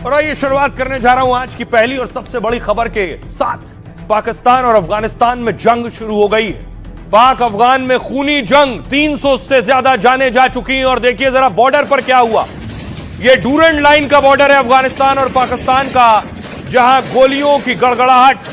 और आइए शुरुआत करने जा रहा हूं आज की पहली और सबसे बड़ी खबर के साथ। पाकिस्तान और अफगानिस्तान में जंग शुरू हो गई है। पाक अफगान में खूनी जंग, 300 से ज्यादा जाने जा चुकी हैं। और देखिए जरा बॉर्डर पर क्या हुआ। यह डूरंड लाइन का बॉर्डर है अफगानिस्तान और पाकिस्तान का, जहां गोलियों की गड़गड़ाहट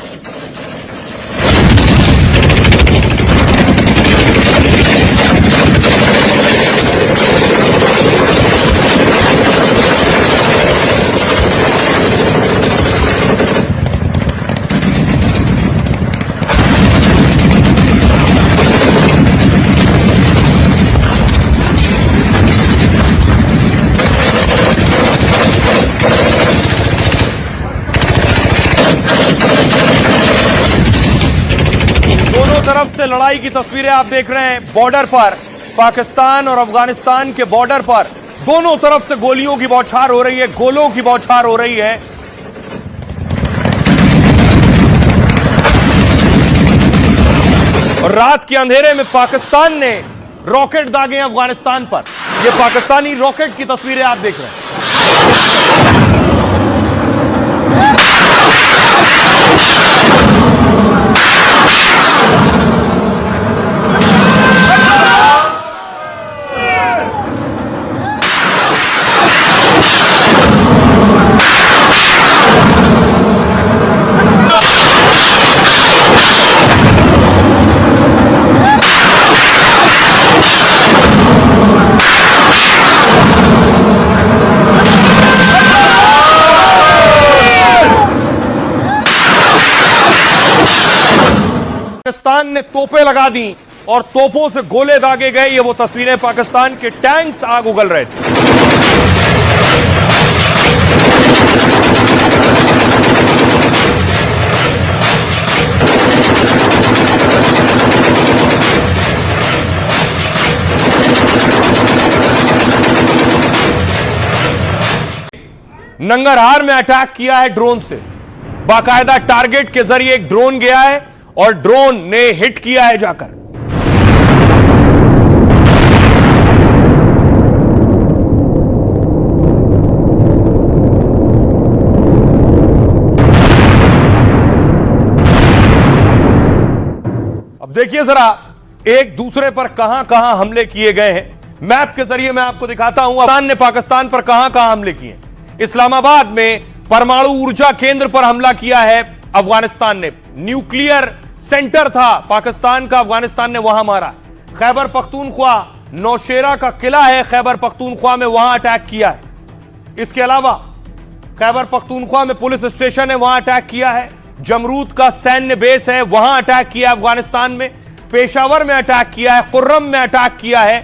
तरफ से लड़ाई की तस्वीरें आप देख रहे हैं। बॉर्डर पर, पाकिस्तान और अफगानिस्तान के बॉर्डर पर दोनों तरफ से गोलियों की बौछार हो रही है, गोलों की बौछार हो रही है। और रात के अंधेरे में पाकिस्तान ने रॉकेट दागे अफगानिस्तान पर। यह पाकिस्तानी रॉकेट की तस्वीरें आप देख रहे हैं। पाकिस्तान ने तोपें लगा दी और तोपों से गोले दागे गए। ये वो तस्वीरें, पाकिस्तान के टैंक्स आग उगल रहे थे। नंगरहार में अटैक किया है ड्रोन से। बाकायदा टारगेट के जरिए एक ड्रोन गया है और ड्रोन ने हिट किया है जाकर। अब देखिए जरा एक दूसरे पर कहां कहां हमले किए गए हैं। मैप के जरिए मैं आपको दिखाता हूं अफगान ने पाकिस्तान पर कहां कहां हमले किए। इस्लामाबाद में परमाणु ऊर्जा केंद्र पर हमला किया है अफगानिस्तान ने। न्यूक्लियर सेंटर था पाकिस्तान का, अफगानिस्तान ने वहां मारा। खैबर पख्तूनख्वा, नौशेरा का किला है खैबर पख्तूनख्वा में, वहां अटैक किया है। इसके अलावा खैबर पख्तूनख्वा में पुलिस स्टेशन है, वहां अटैक किया है। जमरूद का सैन्य बेस है, वहां अटैक किया है अफगानिस्तान में। पेशावर में अटैक किया है, कुर्रम में अटैक किया है,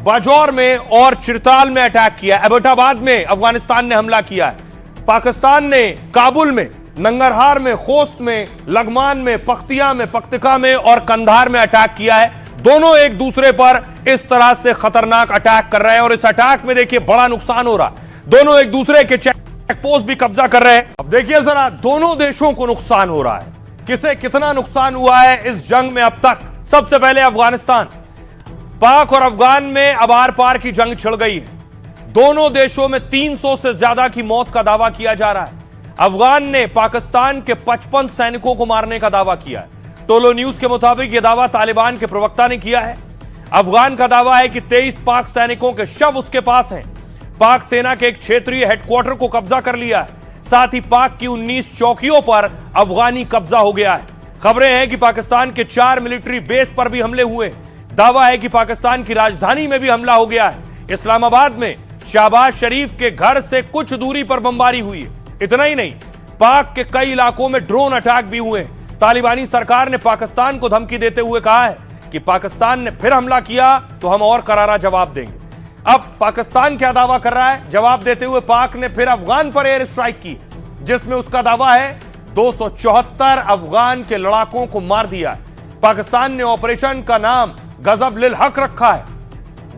बाजौर में और चिरताल में अटैक किया है। एबटाबाद में अफगानिस्तान ने हमला किया है। पाकिस्तान ने काबुल में, नंगरहार में, खोस्त में, लगमान में, पख्तिया में, पख्तिका में और कंधार में अटैक किया है। दोनों एक दूसरे पर इस तरह से खतरनाक अटैक कर रहे हैं और इस अटैक में देखिए बड़ा नुकसान हो रहा है। दोनों एक दूसरे के चेक पोस्ट भी कब्जा कर रहे हैं। अब देखिए जरा दोनों देशों को नुकसान हो रहा है। किसे कितना नुकसान हुआ है इस जंग में अब तक। सबसे पहले अफगानिस्तान, पाक और अफगान में अब आर पार की जंग छिड़ गई है। दोनों देशों में 300 से ज्यादा की मौत का दावा किया जा रहा है। अफगान ने पाकिस्तान के 55 सैनिकों को मारने का दावा किया है। टोलो न्यूज के मुताबिक यह दावा तालिबान के प्रवक्ता ने किया है। अफगान का दावा है कि 23 पाक सैनिकों के शव उसके पास हैं। पाक सेना के एक क्षेत्रीय हेडक्वार्टर को कब्जा कर लिया है। साथ ही पाक की 19 चौकियों पर अफगानी कब्जा हो गया है। खबरें हैं कि पाकिस्तान के 4 मिलिट्री बेस पर भी हमले हुए। दावा है कि पाकिस्तान की राजधानी में भी हमला हो गया है। इस्लामाबाद में शहबाज शरीफ के घर से कुछ दूरी पर बमबारी हुई है। इतना ही नहीं, पाक के कई इलाकों में ड्रोन अटैक भी हुए हैं। तालिबानी सरकार ने पाकिस्तान को धमकी देते हुए कहा है कि पाकिस्तान ने फिर हमला किया तो हम और करारा जवाब देंगे। अब पाकिस्तान क्या दावा कर रहा है? जवाब देते हुए पाक ने फिर अफगान पर एयर स्ट्राइक की, जिसमें उसका दावा है 274 अफगान के लड़ाकों को मार दिया है। पाकिस्तान ने ऑपरेशन का नाम गजब लिल हक रखा है।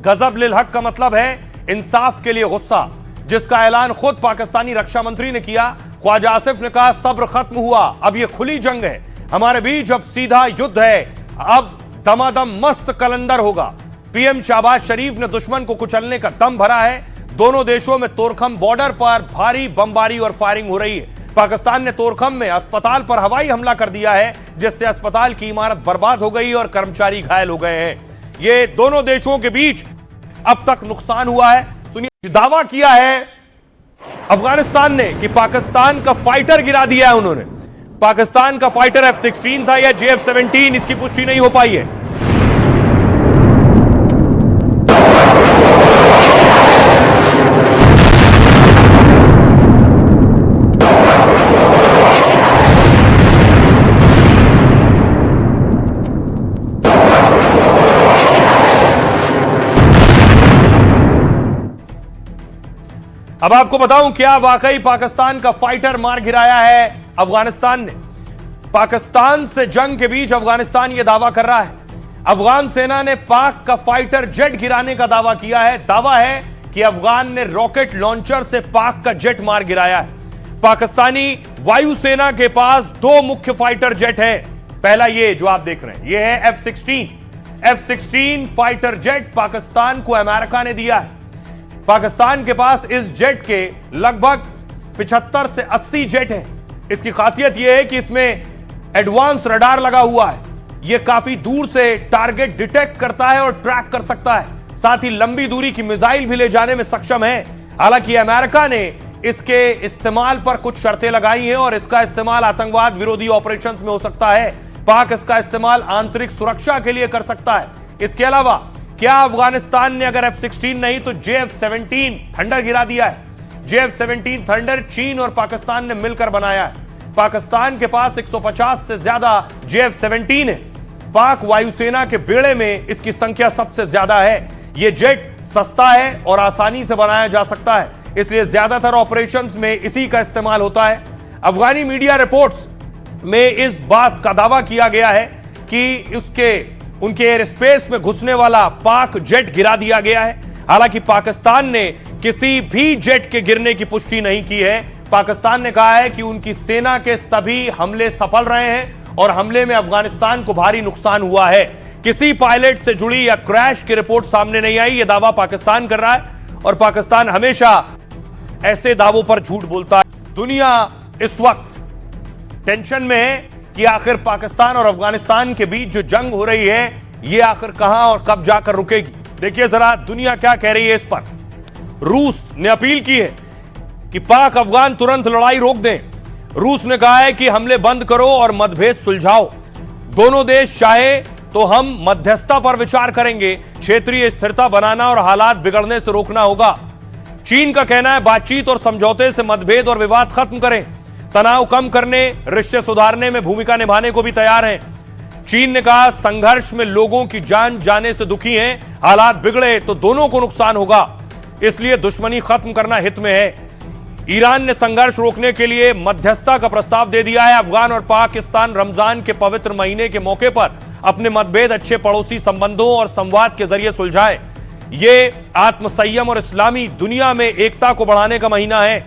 गजब लिल हक का मतलब है इंसाफ के लिए गुस्सा, जिसका ऐलान खुद पाकिस्तानी रक्षा मंत्री ने किया। ख्वाजा आसिफ ने कहा सब्र खत्म हुआ, अब यह खुली जंग है हमारे बीच, अब सीधा युद्ध है, अब दमादम मस्त कलंदर होगा। पीएम शहबाज शरीफ ने दुश्मन को कुचलने का दम भरा है। दोनों देशों में तोरखम बॉर्डर पर भारी बमबारी और फायरिंग हो रही है। पाकिस्तान ने तोरखम में अस्पताल पर हवाई हमला कर दिया है, जिससे अस्पताल की इमारत बर्बाद हो गई और कर्मचारी घायल हो गए हैं। ये दोनों देशों के बीच अब तक नुकसान हुआ है। सुनिए, दावा किया है अफगानिस्तान ने कि पाकिस्तान का फाइटर गिरा दिया है उन्होंने। पाकिस्तान का फाइटर F-16 था या JF-17, इसकी पुष्टि नहीं हो पाई है। अब आपको बताऊं, क्या वाकई पाकिस्तान का फाइटर मार गिराया है अफगानिस्तान ने? पाकिस्तान से जंग के बीच अफगानिस्तान यह दावा कर रहा है, अफगान सेना ने पाक का फाइटर जेट गिराने का दावा किया है। दावा है कि अफगान ने रॉकेट लॉन्चर से पाक का जेट मार गिराया है। पाकिस्तानी वायुसेना के पास दो मुख्य फाइटर जेट हैं। पहला ये जो आप देख रहे हैं, ये है F-16 फाइटर जेट पाकिस्तान को अमेरिका ने दिया है। पाकिस्तान के पास इस जेट के लगभग 75 से 80 जेट हैं। इसकी खासियत यह है कि इसमें एडवांस रडार लगा हुआ है। यह काफी दूर से टारगेट डिटेक्ट करता है और ट्रैक कर सकता है। साथ ही लंबी दूरी की मिसाइल भी ले जाने में सक्षम है। हालांकि अमेरिका ने इसके इस्तेमाल पर कुछ शर्तें लगाई हैं और इसका इस्तेमाल आतंकवाद विरोधी ऑपरेशंस में हो सकता है। पाक इसका इस्तेमाल आंतरिक सुरक्षा के लिए कर सकता है। इसके अलावा क्या अफगानिस्तान ने अगर F-16 नहीं तो JF-17 थंडर गिरा दिया है? JF-17 थंडर चीन और पाकिस्तान ने मिलकर बनाया है। पाकिस्तान के पास 150 से ज्यादा JF-17 है। पाक वायुसेना के बेड़े में इसकी संख्या सबसे ज्यादा है। यह जेट सस्ता है और आसानी से बनाया जा सकता है, इसलिए ज्यादातर ऑपरेशंस में इसी का इस्तेमाल होता है। अफगानी मीडिया रिपोर्ट्स में इस बात का दावा किया गया है कि उनके एयर स्पेस में घुसने वाला पाक जेट गिरा दिया गया है। हालांकि पाकिस्तान ने किसी भी जेट के गिरने की पुष्टि नहीं की है। पाकिस्तान ने कहा है कि उनकी सेना के सभी हमले सफल रहे हैं और हमले में अफगानिस्तान को भारी नुकसान हुआ है। किसी पायलट से जुड़ी या क्रैश की रिपोर्ट सामने नहीं आई। यह दावा पाकिस्तान कर रहा है और पाकिस्तान हमेशा ऐसे दावों पर झूठ बोलता है। दुनिया इस वक्त टेंशन में है कि आखिर पाकिस्तान और अफगानिस्तान के बीच जो जंग हो रही है, यह आखिर कहां और कब जाकर रुकेगी। देखिए जरा दुनिया क्या कह रही है इस पर। रूस ने अपील की है कि पाक अफगान तुरंत लड़ाई रोक दें। रूस ने कहा है कि हमले बंद करो और मतभेद सुलझाओ। दोनों देश चाहे तो हम मध्यस्थता पर विचार करेंगे। क्षेत्रीय स्थिरता बनाना और हालात बिगड़ने से रोकना होगा। चीन का कहना है बातचीत और समझौते से मतभेद और विवाद खत्म करें। तनाव कम करने, रिश्ते सुधारने में भूमिका निभाने को भी तैयार हैं। चीन ने कहा संघर्ष में लोगों की जान जाने से दुखी हैं। हालात बिगड़े तो दोनों को नुकसान होगा, इसलिए दुश्मनी खत्म करना हित में है। ईरान ने संघर्ष रोकने के लिए मध्यस्थता का प्रस्ताव दे दिया है। अफगान और पाकिस्तान रमजान के पवित्र महीने के मौके पर अपने मतभेद अच्छे पड़ोसी संबंधों और संवाद के जरिए सुलझाए। ये आत्मसंयम और इस्लामी दुनिया में एकता को बढ़ाने का महीना है।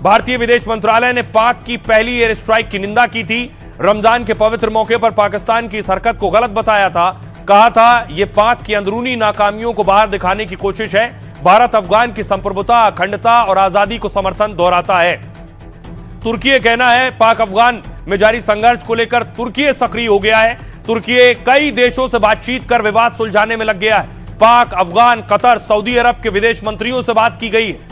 भारतीय विदेश मंत्रालय ने पाक की पहली एयर स्ट्राइक की निंदा की थी। रमजान के पवित्र मौके पर पाकिस्तान की इस हरकत को गलत बताया था। कहा था यह पाक की अंदरूनी नाकामियों को बाहर दिखाने की कोशिश है। भारत अफगान की संप्रभुता, अखंडता और आजादी को समर्थन दोहराता है। तुर्की कहना है पाक अफगान में जारी संघर्ष को लेकर तुर्की सक्रिय हो गया है। तुर्की कई देशों से बातचीत कर विवाद सुलझाने में लग गया है। पाक, अफगान, कतर, सऊदी अरब के विदेश मंत्रियों से बात की गई है।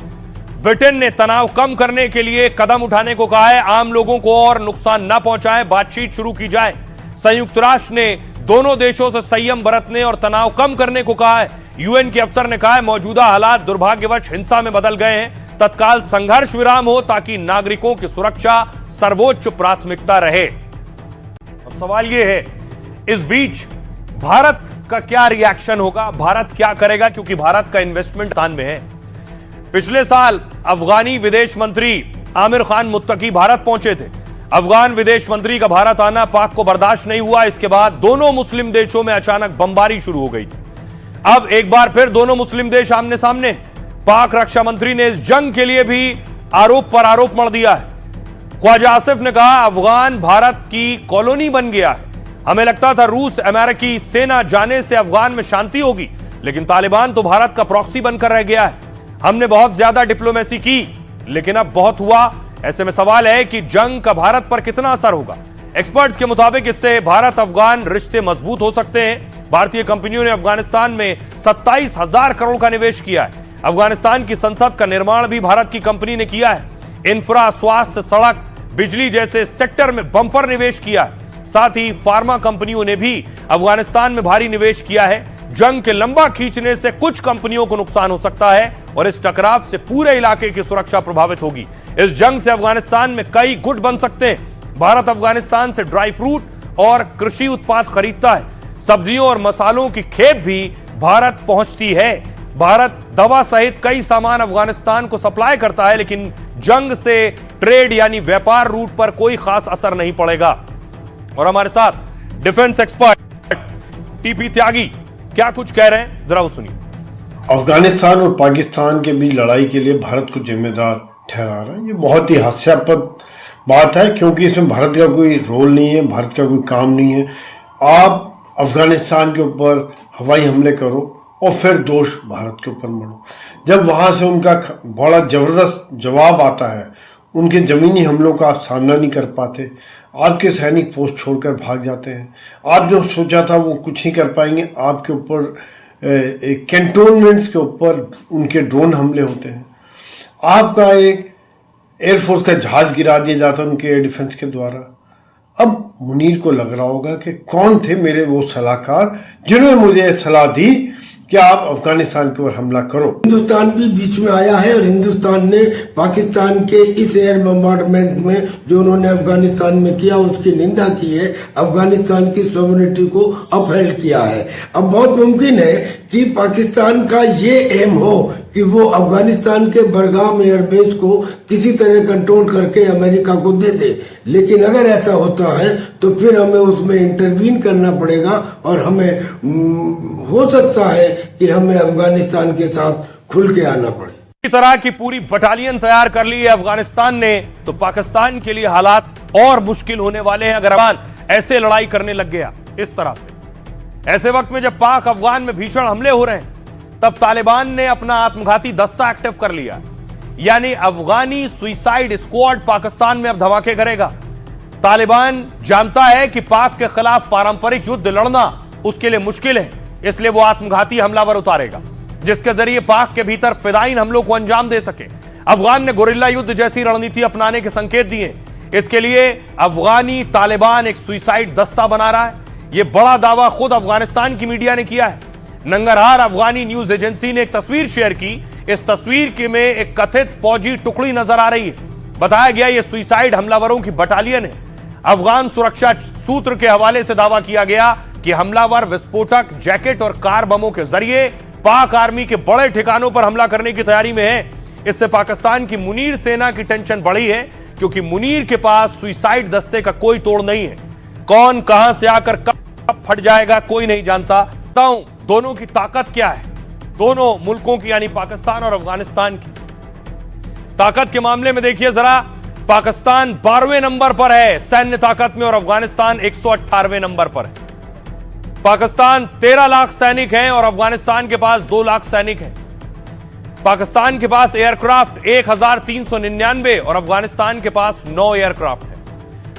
ब्रिटेन ने तनाव कम करने के लिए कदम उठाने को कहा है। आम लोगों को और नुकसान न पहुंचाएं, बातचीत शुरू की जाए। संयुक्त राष्ट्र ने दोनों देशों से संयम बरतने और तनाव कम करने को कहा है। यूएन के अफसर ने कहा है मौजूदा हालात दुर्भाग्यवश हिंसा में बदल गए हैं। तत्काल संघर्ष विराम हो ताकि नागरिकों की सुरक्षा सर्वोच्च प्राथमिकता रहे। अब सवाल यह है, इस बीच भारत का क्या रिएक्शन होगा, भारत क्या करेगा, क्योंकि भारत का इन्वेस्टमेंट कान में है। पिछले साल अफगानी विदेश मंत्री आमिर खान मुत्तकी भारत पहुंचे थे। अफगान विदेश मंत्री का भारत आना पाक को बर्दाश्त नहीं हुआ। इसके बाद दोनों मुस्लिम देशों में अचानक बमबारी शुरू हो गई थी। अब एक बार फिर दोनों मुस्लिम देश आमने सामने। पाक रक्षा मंत्री ने इस जंग के लिए भी आरोप पर आरोप मढ़ दिया है। ख्वाजा आसिफ ने कहा अफगान भारत की कॉलोनी बन गया है। हमें लगता था रूस अमेरिकी सेना जाने से अफगान में शांति होगी, लेकिन तालिबान तो भारत का प्रॉक्सी बनकर रह गया है। हमने बहुत ज्यादा डिप्लोमेसी की, लेकिन अब बहुत हुआ। ऐसे में सवाल है कि जंग का भारत पर कितना असर होगा। एक्सपर्ट्स के मुताबिक इससे भारत अफगान रिश्ते मजबूत हो सकते हैं। भारतीय कंपनियों ने अफगानिस्तान में 27,000 करोड़ का निवेश किया है। अफगानिस्तान की संसद का निर्माण भी भारत की कंपनी ने किया है। इंफ्रा, स्वास्थ्य, सड़क, बिजली जैसे सेक्टर में बंपर निवेश किया है। साथ ही फार्मा कंपनियों ने भी अफगानिस्तान में भारी निवेश किया है। जंग के लंबा खींचने से कुछ कंपनियों को नुकसान हो सकता है और इस टकराव से पूरे इलाके की सुरक्षा प्रभावित होगी। इस जंग से अफगानिस्तान में कई गुट बन सकते हैं। भारत अफगानिस्तान से ड्राई फ्रूट और कृषि उत्पाद खरीदता है। सब्जियों और मसालों की खेप भी भारत पहुंचती है। भारत दवा सहित कई सामान अफगानिस्तान को सप्लाई करता है, लेकिन जंग से ट्रेड यानी व्यापार रूट पर कोई खास असर नहीं पड़ेगा। और हमारे साथ डिफेंस एक्सपर्ट टीपी त्यागी क्या कुछ कह रहे हैं, जरा वो सुनिए। अफगानिस्तान और पाकिस्तान के बीच लड़ाई के लिए भारत को जिम्मेदार ठहरा रहा है। ये बहुत ही हास्यास्पद बात है, क्योंकि इसमें भारत का कोई रोल नहीं है, भारत का कोई काम नहीं है। आप अफगानिस्तान के ऊपर हवाई हमले करो और फिर दोष भारत के ऊपर मढ़ो। जब वहाँ से उनका बड़ा ज़बरदस्त जवाब आता है, उनके ज़मीनी हमलों का आप सामना नहीं कर पाते, आपके सैनिक पोस्ट छोड़कर भाग जाते हैं। आप जो सोचा था वो कुछ नहीं कर पाएंगे, आपके ऊपर कैंटोनमेंट्स के ऊपर उनके ड्रोन हमले होते हैं। आपका एक एयरफोर्स का जहाज गिरा दिया जाता है उनके एयर डिफेंस के द्वारा। अब मुनीर को लग रहा होगा कि कौन थे मेरे वो सलाहकार जिन्होंने मुझे सलाह दी कि आप अफगानिस्तान के ऊपर हमला करो। हिंदुस्तान भी बीच में आया है और हिंदुस्तान ने पाकिस्तान के इस एयर बम्बार्डमेंट में जो उन्होंने अफगानिस्तान में किया उसकी निंदा की है, अफगानिस्तान की सॉवरेनिटी को अपहेल्ड किया है। अब बहुत मुमकिन है कि पाकिस्तान का ये एम हो कि वो अफगानिस्तान के बरगाम एयरबेस को किसी तरह कंट्रोल करके अमेरिका को दे दे, लेकिन अगर ऐसा होता है तो फिर हमें उसमें इंटरवीन करना पड़ेगा और हमें हो सकता है कि हमें अफगानिस्तान के साथ खुल के आना पड़े। इस तरह की पूरी बटालियन तैयार कर ली है अफगानिस्तान ने, तो पाकिस्तान के लिए हालात और मुश्किल होने वाले हैं अगर अफगान ऐसे लड़ाई करने लग गया इस तरह से। ऐसे वक्त में जब पाक अफगान में भीषण हमले हो रहे हैं, तब तालिबान ने अपना आत्मघाती दस्ता एक्टिव कर लिया, यानी अफगानी सुइसाइड स्क्वाड पाकिस्तान में अब धमाके करेगा। तालिबान जानता है कि पाक के खिलाफ पारंपरिक युद्ध लड़ना उसके लिए मुश्किल है, इसलिए वो आत्मघाती हमलावर उतारेगा जिसके जरिए पाक के भीतर फिदाइन हमलों को अंजाम दे सके। अफगान ने गोरिल्ला युद्ध जैसी रणनीति अपनाने के संकेत दिए। इसके लिए अफगानी तालिबान एक सुइसाइड दस्ता बना रहा है। यह बड़ा दावा खुद अफगानिस्तान की मीडिया ने किया है। नंगरहार अफगानी न्यूज एजेंसी ने एक तस्वीर शेयर की। इस तस्वीर के में एक कथित फौजी टुकड़ी नजर आ रही है। बताया गया यह सुइसाइड हमलावरों की बटालियन है। अफगान सुरक्षा सूत्र के हवाले से दावा किया गया कि हमलावर विस्फोटक, जैकेट और कार बमों के जरिए पाक आर्मी के बड़े ठिकानों पर हमला करने की तैयारी में है। इससे पाकिस्तान की मुनीर सेना की टेंशन बढ़ी है, क्योंकि मुनीर के पास सुइसाइड दस्ते का कोई तोड़ नहीं है। कौन कहां से आकर कब फट जाएगा कोई नहीं जानता। दोनों की ताकत क्या है, दोनों मुल्कों की यानी पाकिस्तान और अफगानिस्तान की ताकत के मामले में देखिए जरा। पाकिस्तान 12वें नंबर पर है सैन्य ताकत में और अफगानिस्तान 118वें नंबर पर है। पाकिस्तान 13 लाख सैनिक हैं और अफगानिस्तान के पास 2 लाख सैनिक हैं। पाकिस्तान के पास एयरक्राफ्ट 1399 और अफगानिस्तान के पास 9 एयरक्राफ्ट है।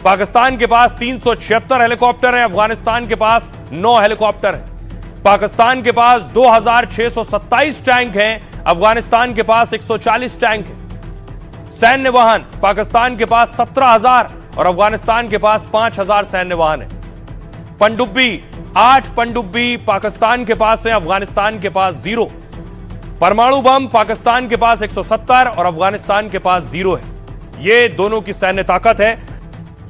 पाकिस्तान के पास 376 हेलीकॉप्टर है, अफगानिस्तान के पास 9 हेलीकॉप्टर है। पाकिस्तान के पास 2627 टैंक हैं, अफगानिस्तान के पास 140 टैंक हैं। सैन्य वाहन पाकिस्तान के पास 17,000 और अफगानिस्तान के पास 5,000 सैन्य वाहन है। पनडुब्बी 8 पनडुब्बी पाकिस्तान के पास है, अफगानिस्तान के पास 0। परमाणु बम पाकिस्तान के पास 170 और अफगानिस्तान के पास 0 है। ये दोनों की सैन्य ताकत है।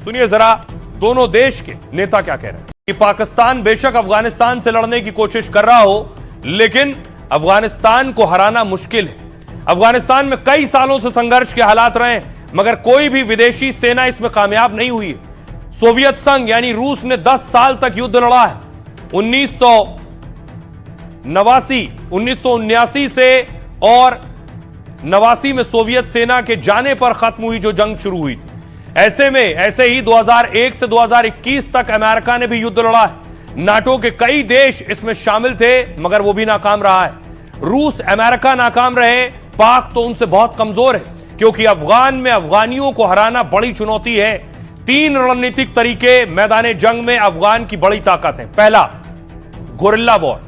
सुनिए जरा दोनों देश के नेता क्या कह रहे हैं। कि पाकिस्तान बेशक अफगानिस्तान से लड़ने की कोशिश कर रहा हो, लेकिन अफगानिस्तान को हराना मुश्किल है। अफगानिस्तान में कई सालों से संघर्ष के हालात रहे हैं, मगर कोई भी विदेशी सेना इसमें कामयाब नहीं हुई है। सोवियत संघ यानी रूस ने 10 साल तक युद्ध लड़ा है। 1979 से और 89 में सोवियत सेना के जाने पर खत्म हुई जो जंग शुरू हुई थी। ऐसे ही 2001 से 2021 तक अमेरिका ने भी युद्ध लड़ा है। नाटो के कई देश इसमें शामिल थे, मगर वो भी नाकाम रहा है। रूस, अमेरिका नाकाम रहे, पाक तो उनसे बहुत कमजोर है, क्योंकि अफगान में अफगानियों को हराना बड़ी चुनौती है। 3 रणनीतिक तरीके मैदान जंग में अफगान की बड़ी ताकत है। पहला, गोरिल्ला वॉर।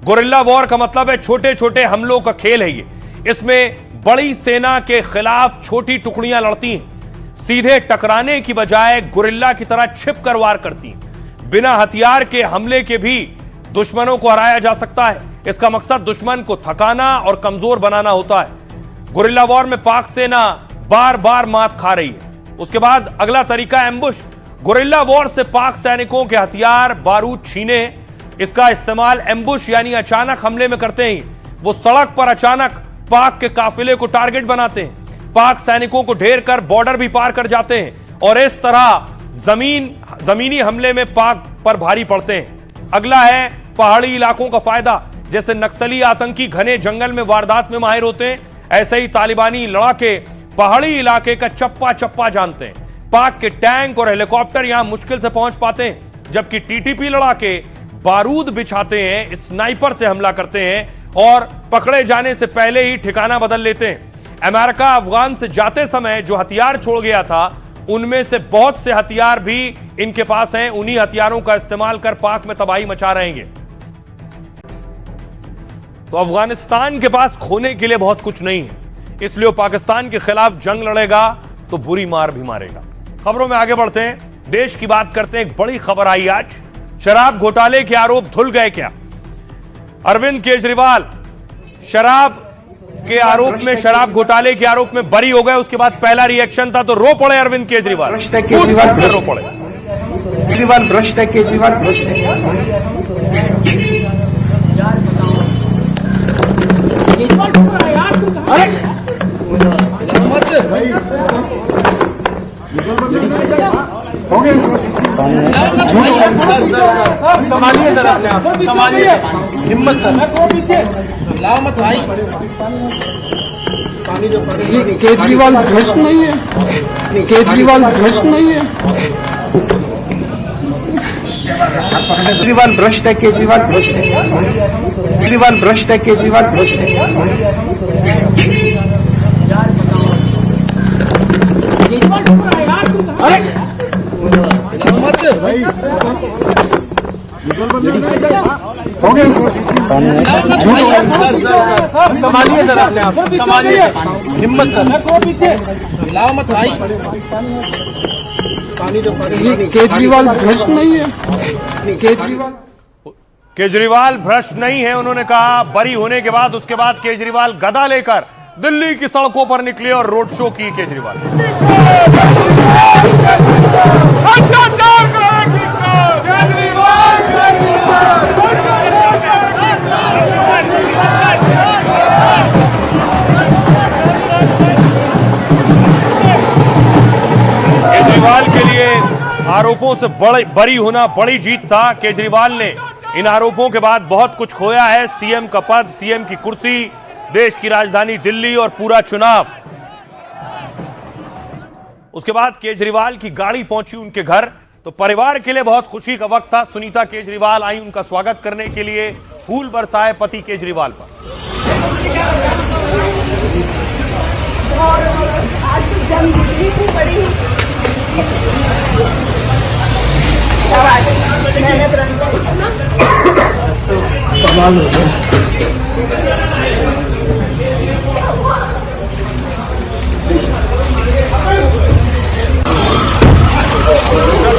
गोरिल्ला वॉर का मतलब है छोटे छोटे हमलों का खेल है ये। इसमें बड़ी सेना के खिलाफ छोटी टुकड़ियां लड़ती हैं, सीधे टकराने की बजाय गोरिल्ला की तरह छिप कर वार करती हैं। बिना हथियार के हमले के भी दुश्मनों को हराया जा सकता है। इसका मकसद दुश्मन को थकाना और कमजोर बनाना होता है। गोरिल्ला वॉर में पाक सेना बार बार मात खा रही है। उसके बाद अगला तरीका एम्बुश। गोरिल्ला वॉर से पाक सैनिकों के हथियार बारूद छीने, इसका इस्तेमाल एम्बुश यानी अचानक हमले में करते हैं। वो सड़क पर अचानक पाक के काफिले को टारगेट बनाते हैं, पाक सैनिकों को ढेर कर बॉर्डर भी पार कर जाते हैं और इस तरह जमीनी हमले में पाक पर भारी पड़ते हैं। अगला है पहाड़ी इलाकों का फायदा। जैसे नक्सली आतंकी घने जंगल में वारदात में माहिर होते हैं, ऐसे ही तालिबानी लड़ाके पहाड़ी इलाके का चप्पा चप्पा जानते हैं। पाक के टैंक और हेलीकॉप्टर यहां मुश्किल से पहुंच पाते हैं, जबकि टीटीपी लड़ाके बारूद बिछाते हैं, स्नाइपर से हमला करते हैं और पकड़े जाने से पहले ही ठिकाना बदल लेते हैं। अमेरिका अफगान से जाते समय जो हथियार छोड़ गया था, उनमें से बहुत से हथियार भी इनके पास हैं। उन्हीं हथियारों का इस्तेमाल कर पाक में तबाही मचा रहेंगे। तो अफगानिस्तान के पास खोने के लिए बहुत कुछ नहीं है, इसलिए वो पाकिस्तान के खिलाफ जंग लड़ेगा तो बुरी मार भी मारेगा। खबरों में आगे बढ़ते हैं, देश की बात करते हैं। एक बड़ी खबर आई आज, शराब घोटाले के आरोप धुल गए क्या? अरविंद केजरीवाल शराब के आरोप में, शराब घोटाले के आरोप में बरी हो गए। उसके बाद पहला रिएक्शन था तो रो पड़े अरविंद केजरीवाल, रो पड़े। केजरीवाल भ्रष्ट है, केजरीवाल भ्रष्ट है। संभालिए सर, अपने आप संभालिए, हिम्मत सर, लाओ मत भाई। केजरीवाल भ्रष्ट नहीं है, केजरीवाल भ्रष्ट नहीं है, केजरीवाल भ्रष्ट है, केजरीवाल भ्रष्ट है, केजरीवाल भ्रष्ट है, केजरीवाल भ्रष्ट है। संभालिए सर, अपने आप संभालिए, हिम्मत सर, लाओ मत भाई। केजरीवाल भ्रष्ट नहीं है, केजरीवाल भ्रष्ट नहीं है, उन्होंने कहा। बरी होने के बाद उसके बाद केजरीवाल गदा लेकर दिल्ली की सड़कों पर निकले और रोड शो की केजरीवाल। केजरीवाल के लिए आरोपों से बरी होना बड़ी जीत था। केजरीवाल ने इन आरोपों के बाद बहुत कुछ खोया है, सीएम का पद, सीएम की कुर्सी, देश की राजधानी दिल्ली और पूरा चुनाव। उसके बाद केजरीवाल की गाड़ी पहुंची उनके घर, तो परिवार के लिए बहुत खुशी का वक्त था। सुनीता केजरीवाल आई उनका स्वागत करने के लिए, फूल बरसाए पति केजरीवाल पर।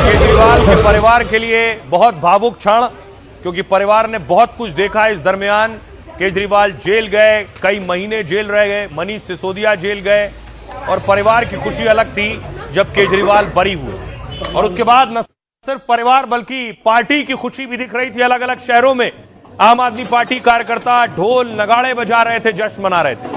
केजरीवाल के परिवार के लिए बहुत भावुक क्षण, क्योंकि परिवार ने बहुत कुछ देखा इस दरमियान। केजरीवाल जेल गए, कई महीने जेल रह गए, मनीष सिसोदिया जेल गए और परिवार की खुशी अलग थी जब केजरीवाल बरी हुए। और उसके बाद न सिर्फ परिवार बल्कि पार्टी की खुशी भी दिख रही थी। अलग अलग शहरों में आम आदमी पार्टी कार्यकर्ता ढोल नगाड़े बजा रहे थे, जश्न मना रहे थे।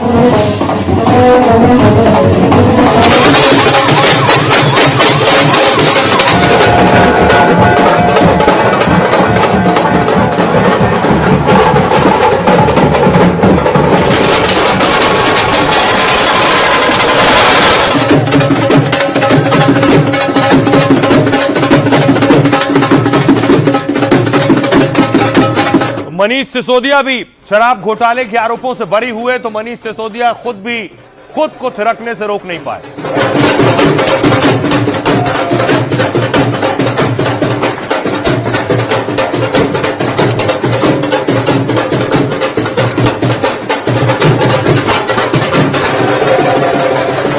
मनीष सिसोदिया भी शराब घोटाले के आरोपों से बरी हुए तो मनीष सिसोदिया खुद को थिरकने से रोक नहीं पाए।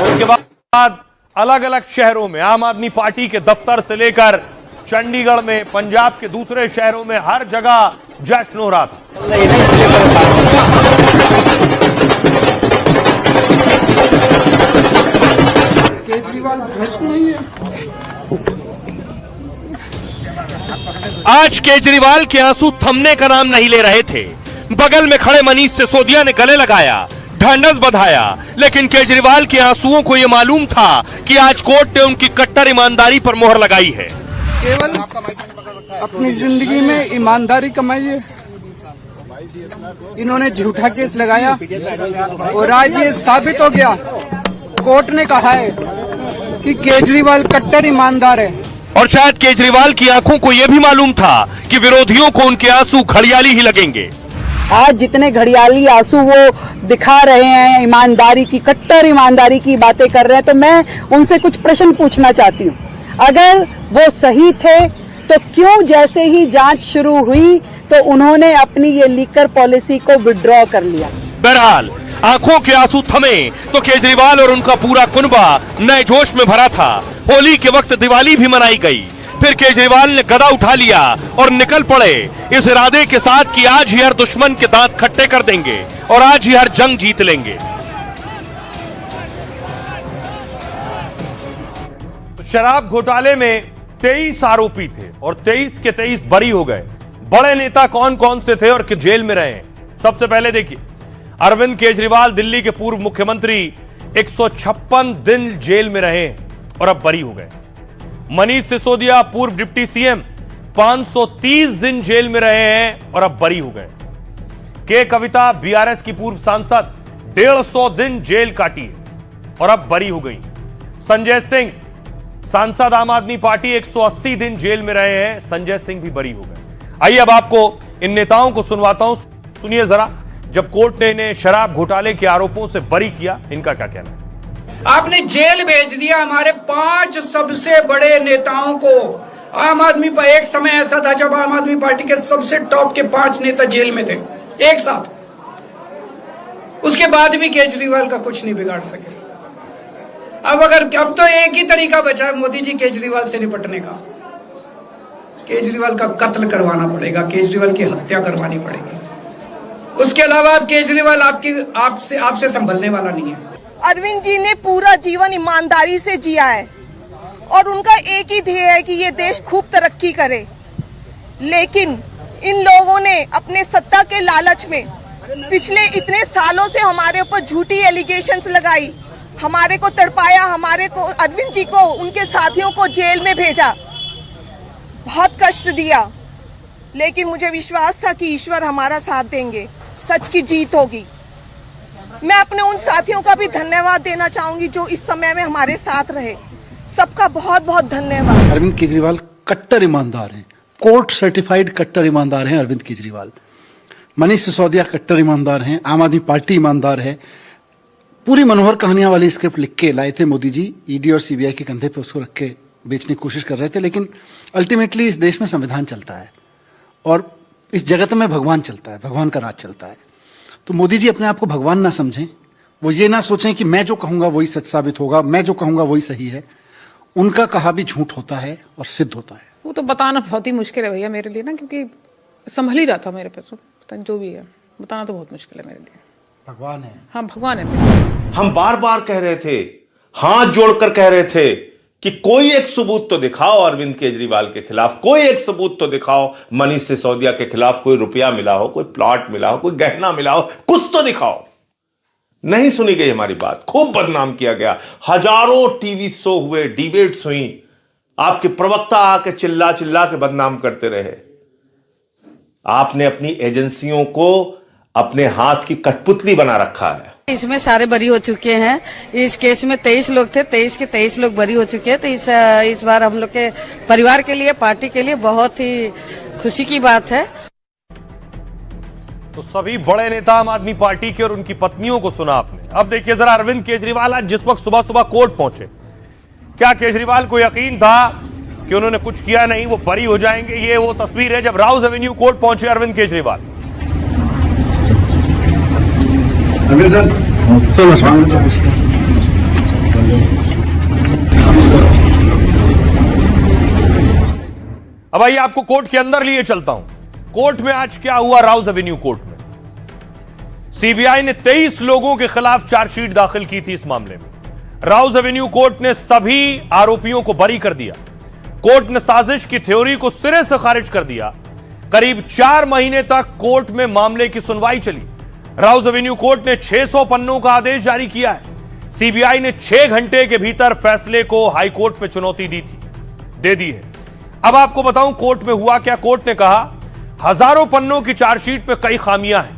उसके बाद अलग अलग शहरों में आम आदमी पार्टी के दफ्तर से लेकर चंडीगढ़ में, पंजाब के दूसरे शहरों में हर जगह जश्न हो रहा था। केजरीवाल भ्रष्ट नहीं है। आज केजरीवाल के आंसू थमने का नाम नहीं ले रहे थे। बगल में खड़े मनीष सिसोदिया ने गले लगाया, ढांढस बंधाया, लेकिन केजरीवाल के आंसुओं को यह मालूम था कि आज कोर्ट ने उनकी कट्टर ईमानदारी पर मोहर लगाई है। केवल अपनी जिंदगी में ईमानदारी कमाई है। इन्होंने झूठा केस लगाया और आज ये साबित हो गया, कोर्ट ने कहा है कि केजरीवाल कट्टर ईमानदार है। और शायद केजरीवाल की आंखों को यह भी मालूम था कि विरोधियों को उनके आंसू घड़ियाली ही लगेंगे। आज जितने घड़ियाली आंसू वो दिखा रहे हैं, ईमानदारी की, कट्टर ईमानदारी की बातें कर रहे हैं, तो मैं उनसे कुछ प्रश्न पूछना चाहती हूँ। अगर वो सही थे तो क्यों जैसे ही जांच शुरू हुई तो उन्होंने अपनी ये लीकर पॉलिसी को विड्रॉ कर लिया। बहरहाल आंखों के आंसू थमे तो केजरीवाल और उनका पूरा कुनबा नए जोश में भरा था। होली के वक्त दिवाली भी मनाई गई। फिर केजरीवाल ने गदा उठा लिया और निकल पड़े इस इरादे के साथ कि आज ही हर दुश्मन के दांत खट्टे कर देंगे और आज ही हर जंग जीत लेंगे। शराब घोटाले में 23 आरोपी थे और 23 के 23 बरी हो गए। बड़े नेता कौन कौन से थे और कि जेल में रहे हैं? सबसे पहले देखिए, अरविंद केजरीवाल दिल्ली के पूर्व मुख्यमंत्री 156 दिन जेल में रहे और अब बरी हो गए। मनीष सिसोदिया पूर्व डिप्टी सीएम 530 दिन जेल में रहे हैं और अब बरी हो गए। के कविता बीआरएस की पूर्व सांसद 150 दिन जेल काटी है और अब बरी हो गई। संजय सिंह सांसद आम आदमी पार्टी 180 दिन जेल में रहे हैं, संजय सिंह भी बरी हो गए। आइए अब आपको इन नेताओं को सुनवाता हूं, सुनिए जरा। जब कोर्ट ने इन्हें शराब घोटाले के आरोपों से बरी किया, इनका क्या कहना है। आपने जेल भेज दिया हमारे 5 सबसे बड़े नेताओं को। आम आदमी पर एक समय ऐसा था जब आम आदमी पार्टी के सबसे टॉप के 5 नेता जेल में थे एक साथ। उसके बाद भी केजरीवाल का कुछ नहीं बिगाड़ सके। अब तो एक ही तरीका बचा है मोदी जी केजरीवाल से निपटने का। केजरीवाल का कत्ल करवाना पड़ेगा, केजरीवाल की हत्या करवानी पड़ेगी। उसके अलावा अब केजरीवाल आपसे संभलने वाला नहीं है। अरविंद जी ने पूरा जीवन ईमानदारी से जिया है और उनका एक ही ध्येय है कि ये देश खूब तरक्की करे। लेकिन इन लोगों ने अपने सत्ता के लालच में पिछले इतने सालों से हमारे ऊपर झूठी एलिगेशंस लगाई, हमारे को तड़पाया, हमारे को, अरविंद जी को, उनके साथियों को जेल में भेजा, बहुत कष्ट दिया। लेकिन मुझे विश्वास था कि ईश्वर हमारा साथ देंगे, सच की जीत होगी। मैं अपने उन साथियों का भी धन्यवाद देना चाहूंगी जो इस समय में हमारे साथ रहे। सबका बहुत बहुत धन्यवाद। अरविंद केजरीवाल कट्टर ईमानदार हैं, कोर्ट सर्टिफाइड कट्टर ईमानदार हैं अरविंद केजरीवाल। मनीष सिसोदिया कट्टर ईमानदार हैं, आम आदमी पार्टी ईमानदार है। पूरी मनोहर कहानियां वाली स्क्रिप्ट लिख के लाए थे मोदी जी, ईडी और सीबीआई के कंधे पे उसको रख के बेचने की कोशिश कर रहे थे। लेकिन अल्टीमेटली इस देश में संविधान चलता है और इस जगत में भगवान चलता है, भगवान का राज चलता है। तो मोदी जी अपने आप को भगवान ना समझें, वो ये ना सोचें कि मैं जो कहूँगा वही सच साबित होगा, मैं जो कहूँगा वही सही है। उनका कहा भी झूठ होता है और सिद्ध होता है। वो तो बताना बहुत ही मुश्किल है भैया मेरे लिए ना, क्योंकि संभल ही रहा था मेरे पे, तो जो भी है बताना तो बहुत मुश्किल है मेरे लिए। भगवान है। हाँ भगवान है। हम बार बार कह रहे थे, हाथ जोड़कर कह रहे थे कि कोई एक सबूत तो दिखाओ अरविंद केजरीवाल के खिलाफ, कोई एक सबूत तो दिखाओ मनीष सिसोदिया के खिलाफ, कोई रुपया मिला हो, कोई प्लॉट मिला हो, कोई गहना मिला हो, कुछ तो दिखाओ। नहीं सुनी गई हमारी बात, खूब बदनाम किया गया। हजारों टीवी शो हुए, डिबेट्स हुई, आपके प्रवक्ता आके चिल्ला चिल्ला के बदनाम करते रहे। आपने अपनी एजेंसियों को अपने हाथ की कठपुतली बना रखा है। इसमें सारे बरी हो चुके हैं। इस केस में 23 लोग थे, 23 के 23 लोग बरी हो चुके हैं। तो इस बार हम लोग के परिवार के लिए, पार्टी के लिए बहुत ही खुशी की बात है। तो सभी बड़े नेता आम आदमी पार्टी के और उनकी पत्नियों को सुना आपने। अब देखिए जरा अरविंद केजरीवाल आज जिस वक्त सुबह सुबह कोर्ट पहुंचे, क्या केजरीवाल को यकीन था कि उन्होंने कुछ किया नहीं, वो बरी हो जाएंगे? ये वो तस्वीर है जब राउज एवेन्यू कोर्ट पहुंचे अरविंद केजरीवाल। अब आइए आपको कोर्ट के अंदर लिए चलता हूं। कोर्ट में आज क्या हुआ? राउज एवेन्यू कोर्ट में सीबीआई ने 23 लोगों के खिलाफ चार्जशीट दाखिल की थी। इस मामले में राउज एवेन्यू कोर्ट ने सभी आरोपियों को बरी कर दिया। कोर्ट ने साजिश की थ्योरी को सिरे से खारिज कर दिया। करीब 4 महीने तक कोर्ट में मामले की सुनवाई चली। राउज एवेन्यू कोर्ट ने 600 पन्नों का आदेश जारी किया है। सीबीआई ने 6 घंटे के भीतर फैसले को हाईकोर्ट में चुनौती दे दी है। अब आपको बताऊं कोर्ट में हुआ क्या। कोर्ट ने कहा हजारों पन्नों की चार्जशीट में कई खामियां हैं।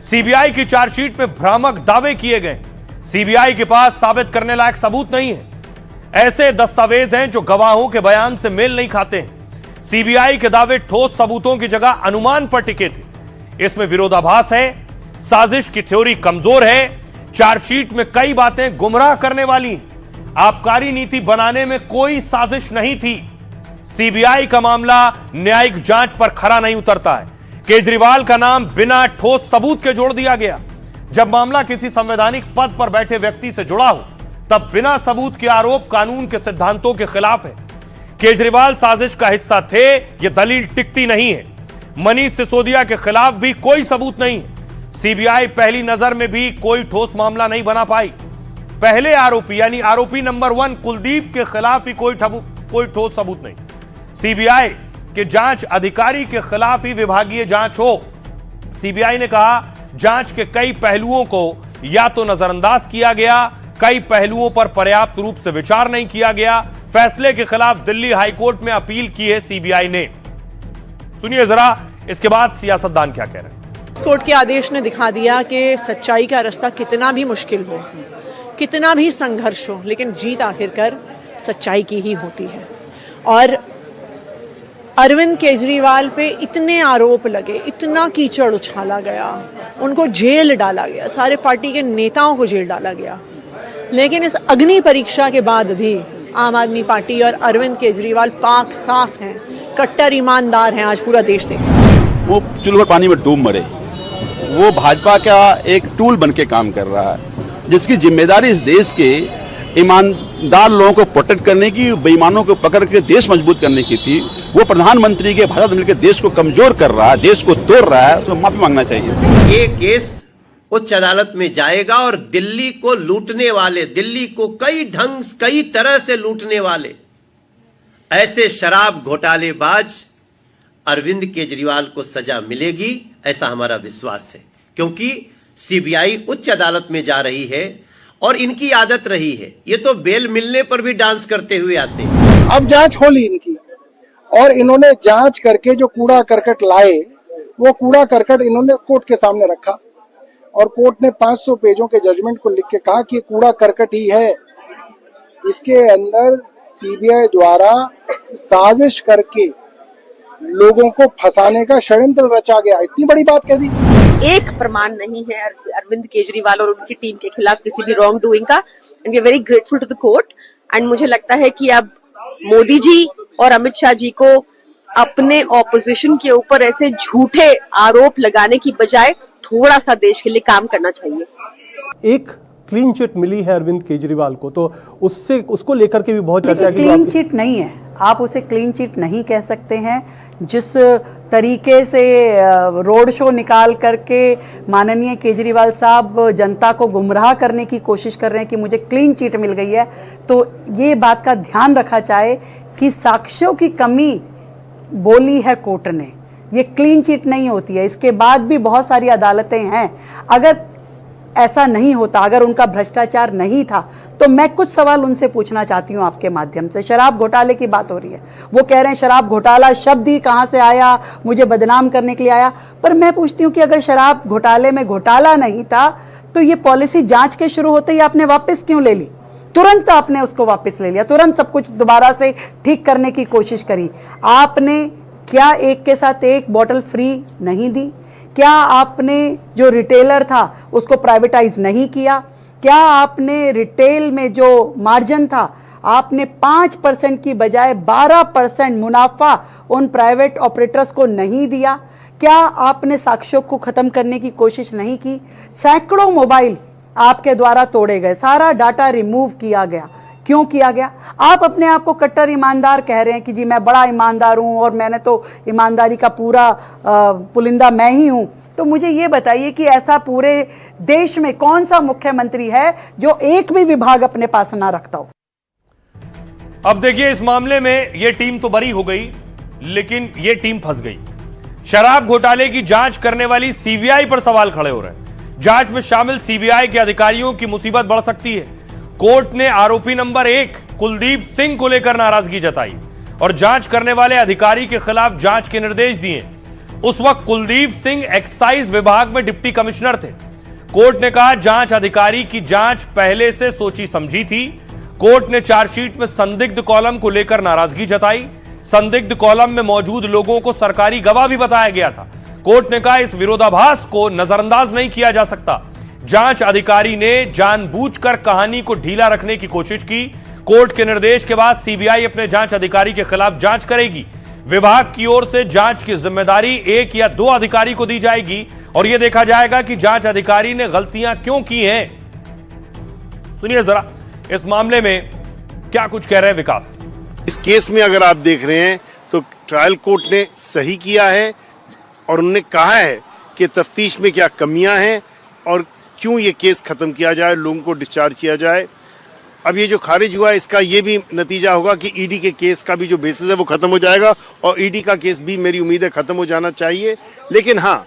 सीबीआई की चार्जशीट में भ्रामक दावे किए गए। सीबीआई के पास साबित करने लायक सबूत नहीं है। ऐसे दस्तावेज हैं जो गवाहों के बयान से मेल नहीं खाते हैं। सीबीआई के दावे ठोस सबूतों की जगह अनुमान पर टिके थे। इसमें विरोधाभास है, साजिश की थ्योरी कमजोर है, चार्जशीट में कई बातें गुमराह करने वाली हैं। आबकारी नीति बनाने में कोई साजिश नहीं थी। सीबीआई का मामला न्यायिक जांच पर खरा नहीं उतरता है। केजरीवाल का नाम बिना ठोस सबूत के जोड़ दिया गया। जब मामला किसी संवैधानिक पद पर बैठे व्यक्ति से जुड़ा हो तब बिना सबूत के आरोप कानून के सिद्धांतों के खिलाफ है। केजरीवाल साजिश का हिस्सा थे, यह दलील टिकती नहीं है। मनीष सिसोदिया के खिलाफ भी कोई सबूत नहीं है। सीबीआई पहली नजर में भी कोई ठोस मामला नहीं बना पाई। पहले आरोपी यानी आरोपी नंबर 1 कुलदीप के खिलाफ ही कोई ठोस सबूत नहीं। सीबीआई के जांच अधिकारी के खिलाफ ही विभागीय जांच हो। सीबीआई ने कहा जांच के कई पहलुओं को या तो नजरअंदाज किया गया, कई पहलुओं पर पर्याप्त रूप से विचार नहीं किया गया। फैसले के खिलाफ दिल्ली हाईकोर्ट में अपील की है सीबीआई ने। सुनिए जरा इसके बाद सियासतदान क्या कह रहे हैं। इस कोर्ट के आदेश ने दिखा दिया कि सच्चाई का रास्ता कितना भी मुश्किल हो, कितना भी संघर्ष हो, लेकिन जीत आखिरकार सच्चाई की ही होती है। और अरविंद केजरीवाल पे इतने आरोप लगे, इतना कीचड़ उछाला गया, उनको जेल डाला गया, सारे पार्टी के नेताओं को जेल डाला गया, लेकिन इस अग्नि परीक्षा के बाद भी आम आदमी पार्टी और अरविंद केजरीवाल पाक साफ हैं, कट्टर ईमानदार हैं। आज पूरा देश देखे वो चुल्लू पानी में डूब मरे। वो भाजपा का एक टूल बन के काम कर रहा है, जिसकी जिम्मेदारी इस देश के ईमानदार लोगों को प्रोटेक्ट करने की, बेईमानों को पकड़ के देश मजबूत करने की थी। वो प्रधानमंत्री के भारत मिलकर देश को कमजोर कर रहा है, देश को तोड़ रहा है, उसको माफी मांगना चाहिए। ये केस उच्च अदालत में जाएगा और दिल्ली को लूटने वाले, दिल्ली को कई तरह से लूटने वाले ऐसे शराब घोटालेबाज अरविंद केजरीवाल को सजा मिलेगी, ऐसा हमारा विश्वास है। क्योंकि सीबीआई उच्च अदालत में जा रही है और इनकी आदत रही है, ये तो बेल मिलने पर भी डांस करते हुए आते हैं। अब जांच हो ली इनकी, और इन्होंने जांच करके जो कूड़ा करकट लाए, वो कूड़ा करकट इन्होंने कोर्ट के सामने रखा, और कोर्ट ने 500 पेजों के जजमेंट को लिख के कहा कि कूड़ा करकट ही है। इसके अंदर सीबीआई द्वारा साजिश करके लोगों को फंसाने का षड्यंत्र रचा गया। इतनी बड़ी बात कह दी। एक प्रमाण नहीं है अरविंद केजरीवाल और उनकी टीम के खिलाफ किसी भी रॉन्ग डूइंग का, and we are very grateful to the court. एंड मुझे लगता है कि अब मोदी जी और अमित शाह जी को अपने ऑपोजिशन के ऊपर ऐसे झूठे आरोप लगाने की बजाय थोड़ा सा देश के लिए काम करना चाहिए। एक क्लीन चिट मिली है अरविंद केजरीवाल को, तो उसको लेकर के भी बहुत चर्चा की। क्लीन चिट नहीं है, आप उसे क्लीन चिट नहीं कह सकते हैं। जिस तरीके से रोड शो निकाल करके माननीय केजरीवाल साहब जनता को गुमराह करने की कोशिश कर रहे हैं कि मुझे क्लीन चिट मिल गई है, तो ये बात का ध्यान रखा जाए कि साक्ष्यों की कमी बोली है कोर्ट ने, ये क्लीन चिट नहीं होती है। इसके बाद भी बहुत सारी अदालतें हैं। अगर ऐसा नहीं होता, अगर उनका भ्रष्टाचार नहीं था, तो मैं कुछ सवाल उनसे पूछना चाहती हूं आपके माध्यम से। शराब घोटाले की बात हो रही है, वो कह रहे हैं शराब घोटाला शब्द ही कहां से आया, मुझे बदनाम करने के लिए आया। पर मैं पूछती हूं कि अगर शराब घोटाले में घोटाला नहीं था, तो ये पॉलिसी जांच के शुरू होते ही आपने वापस क्यों ले ली? तुरंत आपने उसको वापस ले लिया, तुरंत सब कुछ दोबारा से ठीक करने की कोशिश करी। आपने क्या एक के साथ एक बोतल फ्री नहीं दी? क्या आपने जो रिटेलर था उसको प्राइवेटाइज नहीं किया? क्या आपने रिटेल में जो मार्जिन था आपने 5% की बजाय 12% मुनाफा उन प्राइवेट ऑपरेटर्स को नहीं दिया? क्या आपने साक्ष्यों को खत्म करने की कोशिश नहीं की? सैकड़ों मोबाइल आपके द्वारा तोड़े गए, सारा डाटा रिमूव किया गया। क्यों किया गया? आप अपने आप को कट्टर ईमानदार कह रहे हैं कि जी मैं बड़ा ईमानदार हूं और मैंने तो ईमानदारी का पूरा पुलिंदा मैं ही हूं। तो मुझे ये बताइए कि ऐसा पूरे देश में कौन सा मुख्यमंत्री है जो एक भी विभाग अपने पास ना रखता हो? अब देखिए, इस मामले में यह टीम तो बरी हो गई, लेकिन यह टीम फंस गई। शराब घोटाले की जांच करने वाली सीबीआई पर सवाल खड़े हो रहे हैं। जांच में शामिल सीबीआई के अधिकारियों की मुसीबत बढ़ सकती है। कोर्ट ने आरोपी नंबर 1 कुलदीप सिंह को लेकर नाराजगी जताई और जांच करने वाले अधिकारी के खिलाफ जांच के निर्देश दिए। उस वक्त कुलदीप सिंह एक्साइज विभाग में डिप्टी कमिश्नर थे। कोर्ट ने कहा जांच अधिकारी की जांच पहले से सोची समझी थी। कोर्ट ने चार्जशीट में संदिग्ध कॉलम को लेकर नाराजगी जताई। संदिग्ध कॉलम में मौजूद लोगों को सरकारी गवाह भी बताया गया था। कोर्ट ने कहा इस विरोधाभास को नजरअंदाज नहीं किया जा सकता। जांच अधिकारी ने जानबूझकर कहानी को ढीला रखने की कोशिश की। कोर्ट के निर्देश के बाद सीबीआई अपने जांच अधिकारी के खिलाफ जांच करेगी। विभाग की ओर से जांच की जिम्मेदारी 1 या 2 अधिकारी को दी जाएगी और यह देखा जाएगा कि जांच अधिकारी ने गलतियां क्यों की हैं। सुनिए जरा इस मामले में क्या कुछ कह रहे हैं विकास। इस केस में अगर आप देख रहे हैं तो ट्रायल कोर्ट ने सही किया है और उन्होंने कहा है कि तफ्तीश में क्या कमियां हैं और क्यों ये केस खत्म किया जाए, लोगों को डिस्चार्ज किया जाए। अब ये जो खारिज हुआ है इसका ये भी नतीजा होगा कि ईडी के केस का भी जो बेसिस है वो खत्म हो जाएगा और ईडी का केस भी मेरी उम्मीद है खत्म हो जाना चाहिए। लेकिन हाँ,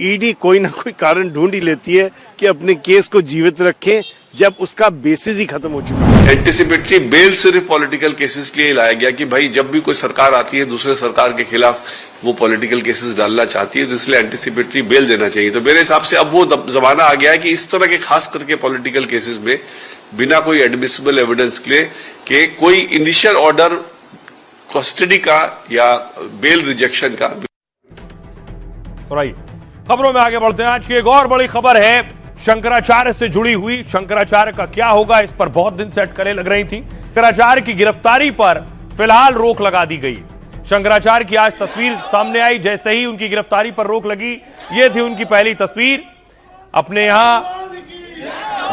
ईडी कोई ना कोई कारण ढूंढ ही लेती है कि अपने केस को जीवित रखें जब उसका बेसिस ही खत्म हो चुका है। एंटीसिपेटरी बेल सिर्फ पॉलिटिकल केसेस के लिए लाया गया कि भाई जब भी कोई सरकार आती है दूसरे सरकार के खिलाफ वो पॉलिटिकल केसेस डालना चाहती है तो इसलिए एंटीसिपेटरी बेल देना चाहिए। तो मेरे हिसाब से अब वो जमाना आ गया है कि इस तरह के खास करके पॉलिटिकल केसेस में बिना कोई एडमिसिबल एविडेंस के कोई इनिशियल ऑर्डर कस्टडी का या बेल रिजेक्शन का। खबरों में आगे बढ़ते हैं। आज की एक और बड़ी खबर है शंकराचार्य से जुड़ी हुई। शंकराचार्य का क्या होगा, इस पर बहुत दिन से अटकलें लग रही थी। शंकराचार्य की गिरफ्तारी पर फिलहाल रोक लगा दी गई। शंकराचार्य की आज तस्वीर सामने आई। जैसे ही उनकी गिरफ्तारी पर रोक लगी, यह थी उनकी पहली तस्वीर। अपने यहां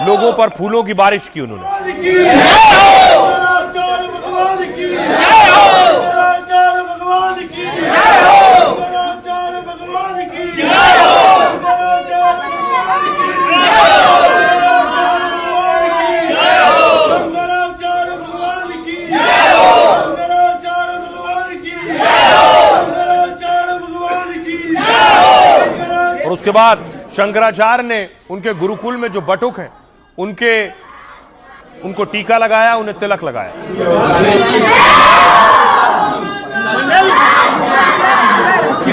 लोगों पर फूलों की बारिश की उन्होंने। और उसके बाद शंकराचार्य ने उनके गुरुकुल में जो बटुक हैं उनको टीका लगाया, उन्हें तिलक लगाया।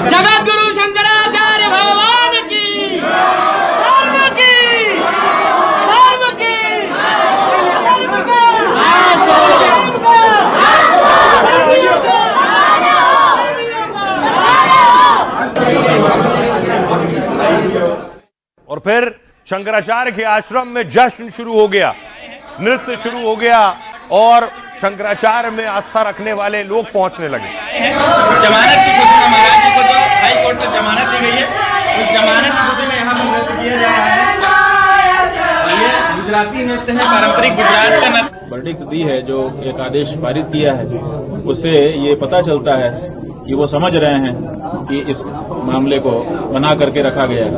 जगत गुरु शंकराचार्य भगवान की और फिर शंकराचार्य के आश्रम में जश्न शुरू हो गया, नृत्य शुरू हो गया और शंकराचार्य में आस्था रखने वाले लोग पहुंचने लगे। जमानत की खुशी में महाराज जी को जो हाई कोर्ट से जमानत दी गई है, उस जमानत की खुशी में यहाँ पर नृत्य किया जा रहा है। ये गुजराती नृत्य है, पारंपरिक गुजरात का नृत्य। वर्डिक्ट दी है, जो एक आदेश पारित किया है, उससे ये पता चलता है कि वो समझ रहे हैं कि इस मामले को बना करके रखा गया है।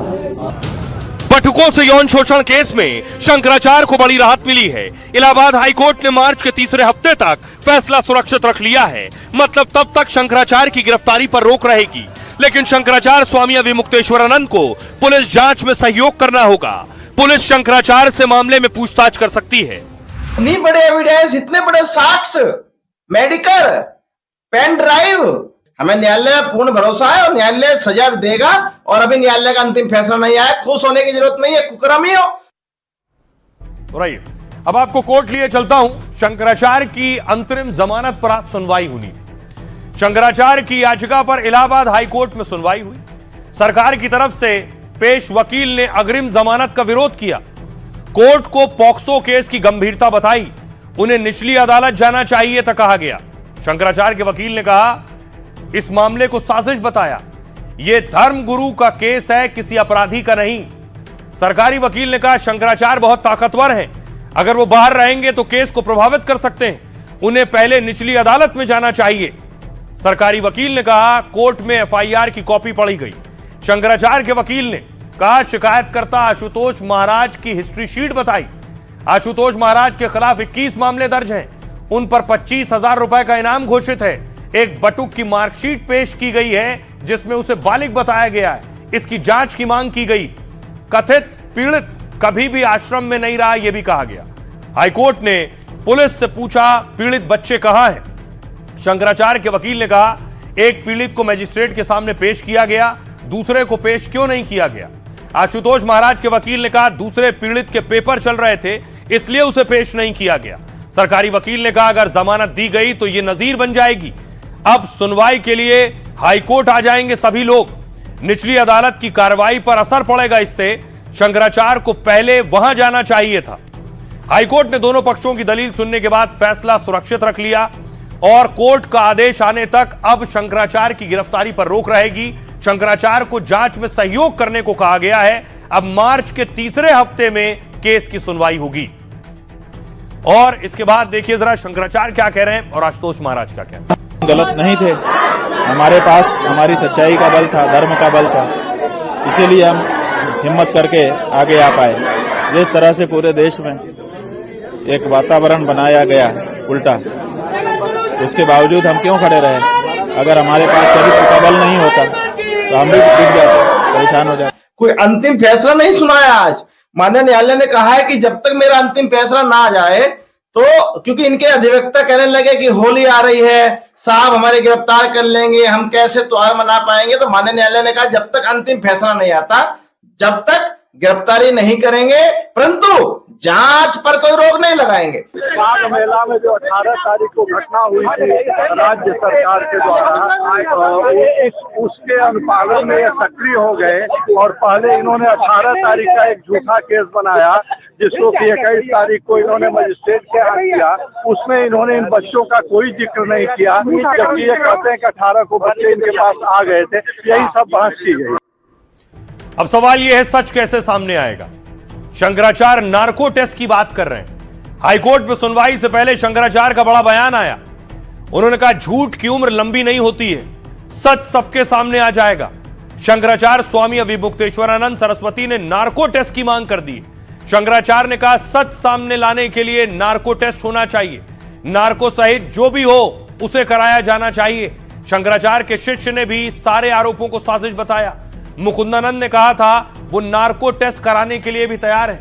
बटुकों से यौन शोषण केस में शंकराचार्य को बड़ी राहत मिली है। इलाहाबाद हाईकोर्ट ने मार्च के तीसरे हफ्ते तक फैसला सुरक्षित रख लिया है। मतलब तब तक शंकराचार्य की गिरफ्तारी पर रोक रहेगी, लेकिन शंकराचार्य स्वामी अविमुक्तेश्वरानंद को पुलिस जांच में सहयोग करना होगा। पुलिस शंकराचार्य से मामले में पूछताछ कर सकती है। इतनी बड़े एविडेंस, इतने बड़े साक्ष्य, मेडिकल, पेन ड्राइव, हमें न्यायालय पूर्ण भरोसा है और न्यायालय सजा देगा। और अभी न्यायालय का अंतिम फैसला नहीं आया, खुश होने की जरूरत नहीं है, कुकर्मी हो। अब आपको कोर्ट लिए चलता हूं। शंकराचार्य की अंतरिम जमानत पर आज सुनवाई हुई। शंकराचार्य की याचिका पर इलाहाबाद हाईकोर्ट में सुनवाई हुई। सरकार की तरफ से पेश वकील ने अग्रिम जमानत का विरोध किया। कोर्ट को पॉक्सो केस की गंभीरता बताई, उन्हें निचली अदालत जाना चाहिए था कहा गया। शंकराचार्य के वकील ने कहा, इस मामले को साजिश बताया, यह धर्म गुरु का केस है, किसी अपराधी का नहीं। सरकारी वकील ने कहा, शंकराचार्य बहुत ताकतवर हैं, अगर वो बाहर रहेंगे तो केस को प्रभावित कर सकते हैं, उन्हें पहले निचली अदालत में जाना चाहिए। सरकारी वकील ने कहा, कोर्ट में एफआईआर की कॉपी पढ़ी गई। शंकराचार्य के वकील ने कहा, शिकायतकर्ता आशुतोष महाराज की हिस्ट्री शीट बताई। आशुतोष महाराज के खिलाफ 21 मामले दर्ज हैं, उन पर 25,000 रुपए का इनाम घोषित है। एक बटुक की मार्कशीट पेश की गई है जिसमें उसे बालिग बताया गया है, इसकी जांच की मांग की गई। कथित पीड़ित कभी भी आश्रम में नहीं रहा, यह भी कहा गया। हाईकोर्ट ने पुलिस से पूछा, पीड़ित बच्चे कहां हैं? शंकराचार्य के वकील ने कहा, एक पीड़ित को मजिस्ट्रेट के सामने पेश किया गया, दूसरे को पेश क्यों नहीं किया गया? आशुतोष महाराज के वकील ने कहा, दूसरे पीड़ित के पेपर चल रहे थे, इसलिए उसे पेश नहीं किया गया। सरकारी वकील ने कहा, अगर जमानत दी गई तो यह नजीर बन जाएगी। अब सुनवाई के लिए हाईकोर्ट आ जाएंगे सभी लोग, निचली अदालत की कार्रवाई पर असर पड़ेगा। इससे शंकराचार्य को पहले वहां जाना चाहिए था। हाईकोर्ट ने दोनों पक्षों की दलील सुनने के बाद फैसला सुरक्षित रख लिया और कोर्ट का आदेश आने तक अब शंकराचार्य की गिरफ्तारी पर रोक रहेगी। शंकराचार्य को जांच में सहयोग करने को कहा गया है। अब मार्च के तीसरे हफ्ते में केस की सुनवाई होगी। और इसके बाद देखिए जरा शंकराचार्य क्या कह रहे हैं और आशुतोष महाराज क्या कह रहे हैं। गलत नहीं थे, हमारे पास हमारी सच्चाई का बल था, धर्म का बल था, इसीलिए हम हिम्मत करके आगे आ पाए। जिस तरह से पूरे देश में एक वातावरण बनाया गया उल्टा, उसके बावजूद हम क्यों खड़े रहे? अगर हमारे पास चरित्र का बल नहीं होता तो हम भी डूब जाते, परेशान हो जाते। कोई अंतिम फैसला नहीं सुनाया आज। माननीय न्यायालय ने कहा है कि जब तक मेरा अंतिम फैसला ना आ जाए तो, क्योंकि इनके अधिवक्ता कहने लगे कि होली आ रही है, साहब हमारे गिरफ्तार कर लेंगे, हम कैसे त्योहार मना पाएंगे। तो माननीय न्यायालय ने कहा, जब तक अंतिम फैसला नहीं आता, जब तक गिरफ्तारी नहीं करेंगे, परंतु जांच पर कोई रोक नहीं लगाएंगे। माघ मेला में जो 18 तारीख को घटना हुई थी राज्य सरकार के द्वारा, उसके अनुपालन में ये सक्रिय हो गए और पहले इन्होंने 18 तारीख का एक झूठा केस बनाया, जिसको कि 21 तारीख को इन्होंने मजिस्ट्रेट के यहाँ किया। उसमें इन्होंने इन बच्चों का कोई जिक्र नहीं किया, जबकि ये कहते हैं कि 18 को बच्चे इनके पास आ गए थे। यही सब बहस की गई। अब सवाल यह है, सच कैसे सामने आएगा? शंकराचार्य नार्को टेस्ट की बात कर रहे हैं। हाईकोर्ट में सुनवाई से पहले शंकराचार्य का बड़ा बयान आया। उन्होंने कहा, झूठ की उम्र लंबी नहीं होती है, सच सबके सामने आ जाएगा। शंकराचार्य स्वामी अविमुक्तेश्वरानंद सरस्वती ने नार्को टेस्ट की मांग कर दी। शंकराचार्य ने कहा, सच सामने लाने के लिए नार्को टेस्ट होना चाहिए, नार्को सहित जो भी हो उसे कराया जाना चाहिए। शंकराचार्य के शिष्य ने भी सारे आरोपों को साजिश बताया। मुकुंदानंद ने कहा था वो नार्को टेस्ट कराने के लिए भी तैयार है।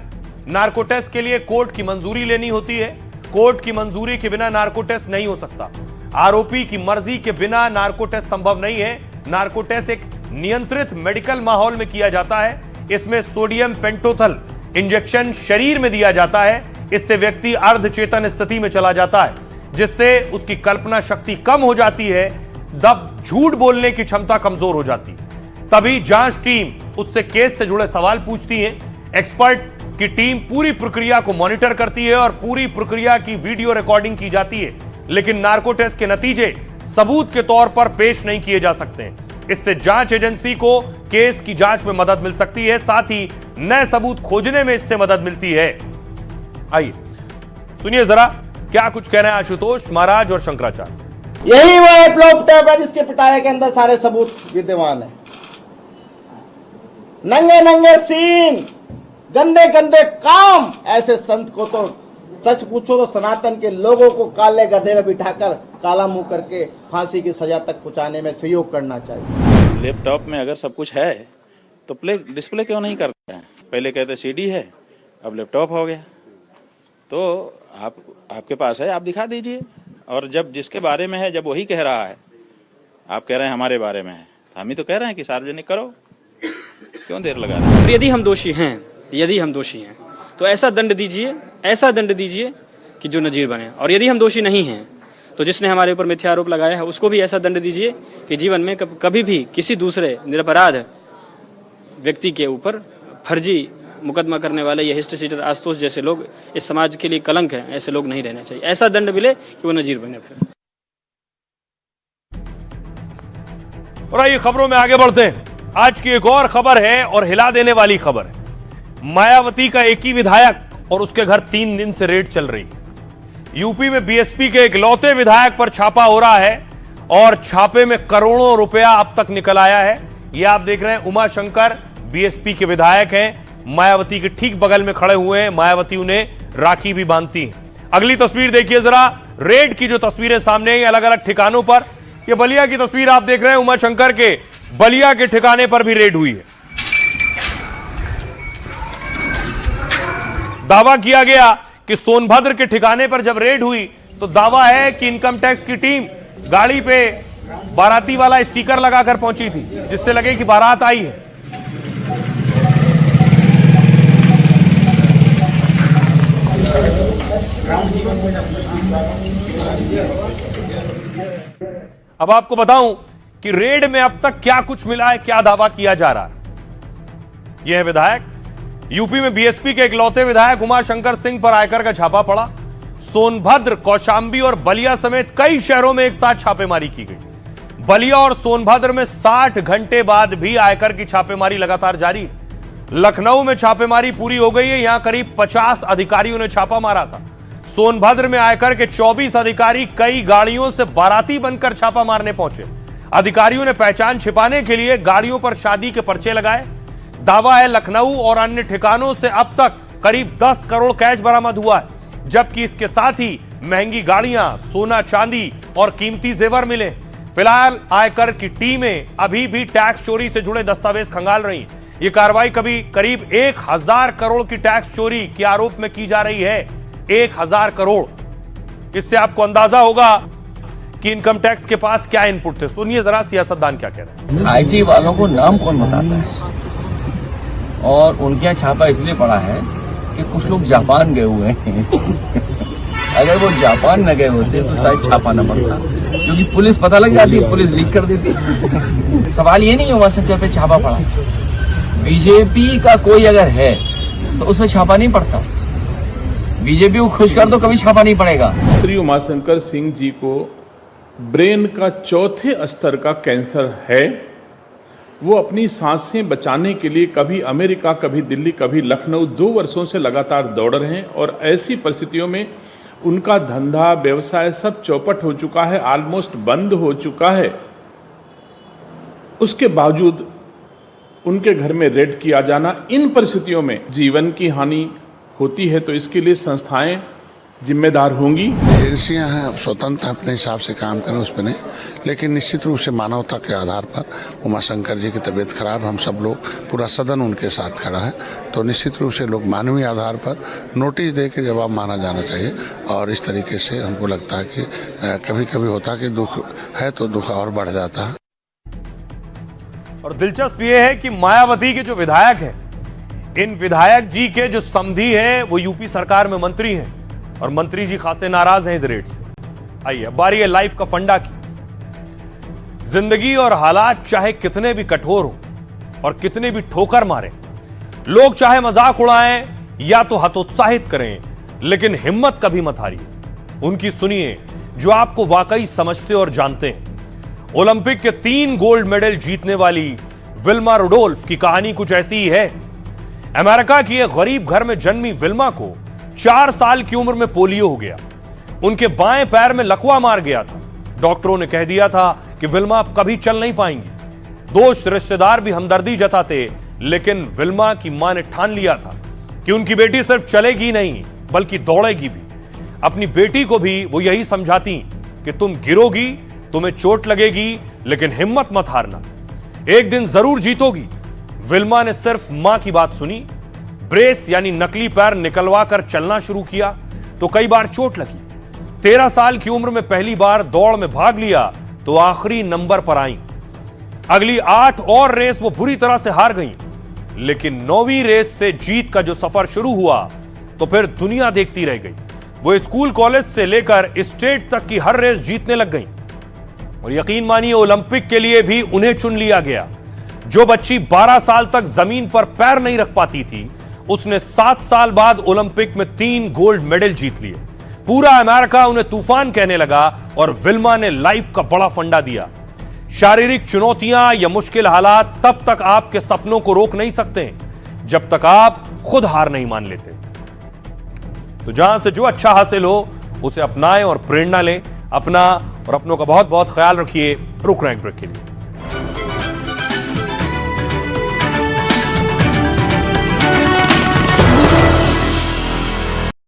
नार्को टेस्ट के लिए कोर्ट की मंजूरी लेनी होती है, कोर्ट की मंजूरी के बिना नार्को टेस्ट नहीं हो सकता। आरोपी की मर्जी के बिना नार्को टेस्ट संभव नहीं है। नार्को टेस्ट एक नियंत्रित मेडिकल माहौल में किया जाता है। इसमें सोडियम पेंटोथल इंजेक्शन शरीर में दिया जाता है। इससे व्यक्ति अर्धचेतन स्थिति में चला जाता है, जिससे उसकी कल्पना शक्ति कम हो जाती है, तब झूठ बोलने की क्षमता कमजोर हो जाती है। तभी जांच टीम उससे केस से जुड़े सवाल पूछती है। एक्सपर्ट की टीम पूरी प्रक्रिया को मॉनिटर करती है और पूरी प्रक्रिया की वीडियो रिकॉर्डिंग की जाती है, लेकिन नार्को टेस्ट के नतीजे सबूत के तौर पर पेश नहीं किए जा सकते। इससे जांच एजेंसी को केस की जांच में मदद मिल सकती है, साथ ही नए सबूत खोजने में इससे मदद मिलती है। आइए सुनिए जरा क्या कुछ कह रहे हैं आशुतोष महाराज और शंकराचार्य। यही वो एप्लोप टैप है जिसके पिटारे के अंदर सारे सबूत विद्यमान है। नंगे नंगे सीन, गंदे गंदे काम, ऐसे संत को तो सच पूछो तो सनातन के लोगों को काले गधे में बिठाकर काला मुंह करके फांसी की सजा तक पहुंचाने में सहयोग करना चाहिए। लैपटॉप में अगर सब कुछ है तो डिस्प्ले क्यों नहीं करते हैं? पहले कहते सीडी है, अब लैपटॉप हो गया। तो आपके पास है, आप दिखा दीजिए। और जब जिसके बारे में है, जब वही कह रहा है, आप कह रहे हैं हमारे बारे में है, हम ही तो कह रहे हैं कि सार्वजनिक करो, क्यों देर लगा रहे हैं? यदि हम दोषी हैं तो ऐसा दंड दीजिए कि जो नजीर बने, और यदि हम दोषी नहीं हैं तो जिसने हमारे ऊपर मिथ्या आरोप लगाया है उसको भी ऐसा दंड दीजिए कि जीवन में कभी भी किसी दूसरे निरपराध व्यक्ति के ऊपर फर्जी मुकदमा करने वाले ये हिस्ट्री सीटर आशुतोष जैसे लोग इस समाज के लिए कलंक हैं। ऐसे लोग नहीं रहने चाहिए। ऐसा दंड मिले कि वो नजीर बने। फिर और आइए खबरों में आगे बढ़ते हैं। आज की एक और खबर है और हिला देने वाली खबर है। मायावती का एक ही विधायक और उसके घर 3 दिन से रेड चल रही है। यूपी में बीएसपी के इकलौते विधायक पर छापा हो रहा है और छापे में करोड़ों रुपया अब तक निकल आया है। ये आप देख रहे हैं, उमाशंकर बीएसपी के विधायक हैं, मायावती के ठीक बगल में खड़े हुए हैं। मायावती उन्हें राखी भी बांधती हैं। अगली तस्वीर देखिए जरा, रेड की जो तस्वीरें सामने आई अलग अलग ठिकानों पर। ये बलिया की तस्वीर आप देख रहे हैं, उमाशंकर के बलिया के ठिकाने पर भी रेड हुई है। दावा किया गया कि सोनभद्र के ठिकाने पर जब रेड हुई तो दावा है कि इनकम टैक्स की टीम गाड़ी पे बाराती वाला स्टिकर लगाकर पहुंची थी, जिससे लगे कि बारात आई है। अब आपको बताऊं कि रेड में अब तक क्या कुछ मिला है, क्या दावा किया जा रहा है। यह है विधायक। यूपी में बीएसपी के इकलौते विधायक उमाशंकर सिंह पर आयकर का छापा पड़ा। सोनभद्र, कौशांबी और बलिया समेत कई शहरों में एक साथ छापेमारी की गई। बलिया और सोनभद्र में 60 घंटे बाद भी आयकर की छापेमारी लगातार जारी है। लखनऊ में छापेमारी पूरी हो गई है। यहां करीब 50 अधिकारियों ने छापा मारा था। सोनभद्र में आयकर के 24 अधिकारी कई गाड़ियों से बाराती बनकर छापा मारने पहुंचे। अधिकारियों ने पहचान छिपाने के लिए गाड़ियों पर शादी के पर्चे लगाए। दावा है लखनऊ और अन्य ठिकानों से अब तक करीब 10 करोड़ कैश बरामद हुआ है, जबकि इसके साथ ही महंगी गाड़ियां, सोना चांदी और कीमती जेवर मिले। फिलहाल आयकर की टीमें अभी भी टैक्स चोरी से जुड़े दस्तावेज खंगाल रही हैं। ये कार्रवाई करीब 1000 करोड़ की टैक्स चोरी के आरोप में की जा रही है। 1000 करोड़। इससे आपको अंदाजा होगा कि इनकम टैक्स के पास क्या इनपुट थे। सुनिए जरा सियासतदान क्या कह रहे हैं। आईटी वालों को नाम कौन बताता है? और उनके यहाँ छापा इसलिए पड़ा है कि कुछ लोग जापान गए हुए हैं। अगर वो जापान न गए होते तो शायद छापा न पड़ता, क्योंकि पुलिस पता लग जाती, पुलिस लीक कर देती। सवाल ये नहीं हुआ शंकर पे छापा पड़ा। बीजेपी का कोई अगर है तो उसमें छापा नहीं पड़ता। बीजेपी को खुश कर दो, कभी छापा नहीं पड़ेगा। श्री उमाशंकर सिंह जी को ब्रेन का 4थे स्तर का कैंसर है। वो अपनी सांसें बचाने के लिए कभी अमेरिका, कभी दिल्ली, कभी लखनऊ 2 वर्षों से लगातार दौड़ रहे हैं और ऐसी परिस्थितियों में उनका धंधा व्यवसाय सब चौपट हो चुका है, ऑलमोस्ट बंद हो चुका है। उसके बावजूद उनके घर में रेड किया जाना, इन परिस्थितियों में जीवन की हानि होती है तो इसके लिए संस्थाएं जिम्मेदार होंगी। एजेंसियां हैं, स्वतंत्र अपने हिसाब से काम करें उस पर नहीं, लेकिन निश्चित रूप से मानवता के आधार पर उमाशंकर जी की तबीयत खराब, हम सब लोग, पूरा सदन उनके साथ खड़ा है, तो निश्चित रूप से लोग मानवीय आधार पर नोटिस दे के जवाब माना जाना चाहिए। और इस तरीके से हमको लगता है कि कभी कभी होता है कि दुख है तो दुख और बढ़ जाता है। और दिलचस्प ये है कि मायावती के जो विधायक हैं, इन विधायक जी के जो समधी हैं वो यूपी सरकार में मंत्री हैं और मंत्री जी खासे नाराज हैं इस रेट से। आइए बारी है लाइफ का फंडा की। जिंदगी और हालात चाहे कितने भी कठोर हो और कितने भी ठोकर मारे, लोग चाहे मजाक उड़ाएं या तो हतोत्साहित करें, लेकिन हिम्मत कभी मत हारिए। उनकी सुनिए जो आपको वाकई समझते और जानते हैं। ओलंपिक के 3 गोल्ड मेडल जीतने वाली विल्मा रुडोल्फ की कहानी कुछ ऐसी ही है। अमेरिका की एक गरीब घर में जन्मी विल्मा को 4 साल की उम्र में पोलियो हो गया। उनके बाएं पैर में लकवा मार गया था। डॉक्टरों ने कह दिया था कि विल्मा अब कभी चल नहीं पाएंगी। दोस्त रिश्तेदार भी हमदर्दी जताते, लेकिन विल्मा की मां ने ठान लिया था कि उनकी बेटी सिर्फ चलेगी नहीं बल्कि दौड़ेगी भी। अपनी बेटी को भी वो यही समझाती कि तुम गिरोगी, तुम्हें चोट लगेगी, लेकिन हिम्मत मत हारना, एक दिन जरूर जीतोगी। विल्मा ने सिर्फ मां की बात सुनी, ब्रेस यानी नकली पैर निकलवा कर चलना शुरू किया तो कई बार चोट लगी। 13 साल की उम्र में पहली बार दौड़ में भाग लिया तो आखिरी नंबर पर आई। अगली 8 और रेस वो बुरी तरह से हार गई, लेकिन 9वीं रेस से जीत का जो सफर शुरू हुआ तो फिर दुनिया देखती रह गई। वो स्कूल कॉलेज से लेकर स्टेट तक की हर रेस जीतने लग गई और यकीन मानिए ओलंपिक के लिए भी उन्हें चुन लिया गया। जो बच्ची 12 साल तक जमीन पर पैर नहीं रख पाती थी, उसने 7 साल बाद ओलंपिक में 3 गोल्ड मेडल जीत लिए। पूरा अमेरिका उन्हें तूफान कहने लगा और विल्मा ने लाइफ का बड़ा फंडा दिया। शारीरिक चुनौतियां या मुश्किल हालात तब तक आपके सपनों को रोक नहीं सकते जब तक आप खुद हार नहीं मान लेते। तो जहां से जो अच्छा हासिल हो उसे अपनाएं और प्रेरणा लें। अपना और अपनों का बहुत बहुत ख्याल रखिए। रुक रहे हैं ब्रेक के लिए।